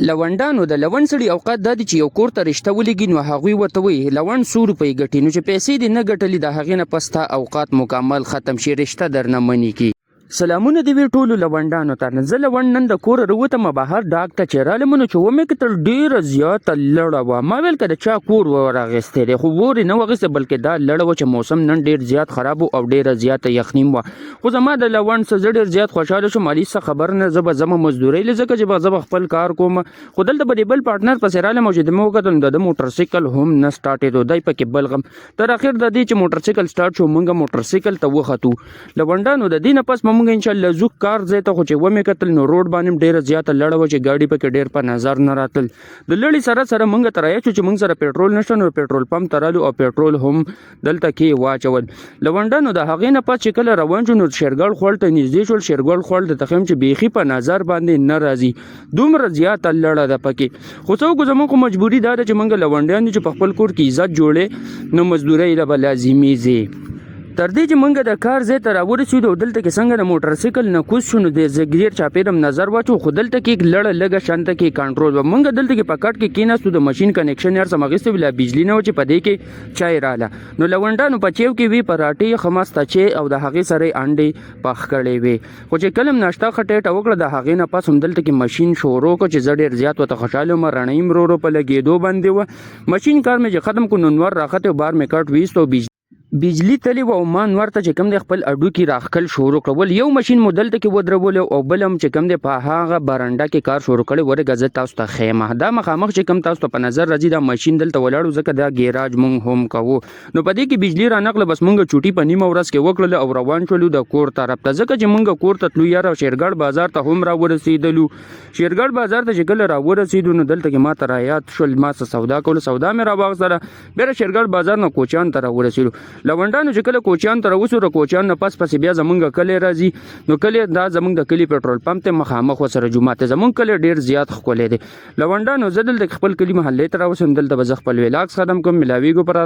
لونډانو د لونډ سړي اوقات دا دي چې یو کور ته رشته ولېږي نو هغوی ورته وایي لونډ 100 روپۍ ګټي، نو چې پیسې دې نه ګټلې د هغې نه پس ستا اوقات مکمل ختم شي، رشته درنه منې کي. سلامونه دې وي ټولو لونډانو ته. زه لونډ نن د کوره راوتم بهر ډاک ته چې رالم نو چې ومې کتل ډېره زیاته لړه وه. ما ویل که د چا کور ورغېستی دی، خو ور یې نه وغېستی بلکې دا لړه وه چې موسم نن ډېر زیات خراب و او ډېره زیاته یخني وه. خو زما د لونډ څه زه ډېر زیات خوشحاله شوم. علي څه خبر نه، زه به ځمه مزدورۍ له ځکه چې به زه به خپل کار کوم. خو دلته به د بل پارټنر پسې رالم او چې د مې وکتل د ده موټرسایکل هم نه سټارټېدو، دی پکې بلغم. تر اخر د دې چې موټرسایکل سټارټ شو موږ موټرسایکل ته وختو. لونډانو د دې نه پس به موږ انشاءالله ځو کار ځای ته. خو چې ومې کتل نو روډ باندې ډېره زیاته لړه وه چې ګاډي پکې ډېر په نظر نه راتل. د لړې سره سره موږ ته رایاد شو چې موږ سره پیټرول نشته، نو پیټرول پمپ ته رالو او پیټرول هم دلته کې واچول. لونډانو د هغې نه پس چې کله روان شو نو شیرګل خوړ ته نږدې شول. شیرګل خوړ ته تخیم چې بیخي په نظر باندې نه راځي، دومره زیاته لړه ده پکې. خو څه وکړو، زموږ خو مجبوري دا ده چې موږ لونډیان دي چې په خپل کور کې عزت جوړې نو مزدورۍ له به لازمي ځي. تر دې چې موږ د کار ځای ته راورسېدو او دلته کې څنګه د موټرسایکل نه کوز شو نو د زګیر چاپېره نظر واچو، خو دلته کې لړه لږه شانته کې کنټرول وه. موږ دلته کې په کټ کې کېناستو، د ماشین کنیکشن یې هر څه اخیستی وو، لا بجلي نه وه چې په دې کې چای راله. نو لونډانو په چیو کې وي پراټې خماسته چای او د هغې سره یې انډې پخ کړی وې. خو چې کله م ناشته ښه ټیټه وکړه د هغې نه پس هم دلته کې ماشین شروع کړه چې زه ډېر زیات ورته خوشحاله وم. رڼۍ م ورو ورو په لګېدو باندې وه. ماشین کار مې چې ختم کړو نو نور راختې او بار مې کټ ویست او بجلی تلی و او ما نور ته چې کوم دی خپل اډوکي راخکل شروع کړل. یو ماشین مو دلته کې ودرولو او بل هم چې کوم دی په هغه برنډه کې کار شروع کړی. ورګه زه تاسو ته ښیم دا مخامخ چې کوم تاسو ته په نظر راځي دا ماشین دلته ولاړو ځکه دا ګیراج مونږ هم کوو. نو په دې کې بجلی رانغله، بس مونږ چوټي په نیمه ورځ کې وکړله او روان شولو د کور طرف ته، ځکه چې مونږ کور ته تلو یاره شیرګړ بازار ته هم راورسېدلو. شیرګړ بازار ته چې کله راورسېدو نو دلته کې ما ته رایاد شول، ما څه سودا کوله، سودا مې راواخیستله. بیا شیرګړ بازار نه کوچیان ته راورسېدو. لونډانو چې کله کوچیان ته راوسو د کوچیان نه پس بیا زمونږ کلی راځي. نو کلی دا زمونږ د کلي پیټرول پمپ ته مخامخ ورسره جومات ته زمونږ کلی ډېر زیات ښکلی دی. لونډانو زه دلته خپل کلي محلې ته راوسم، دلته به زه خپل ولاګس ختم کوم. ملاویږو پر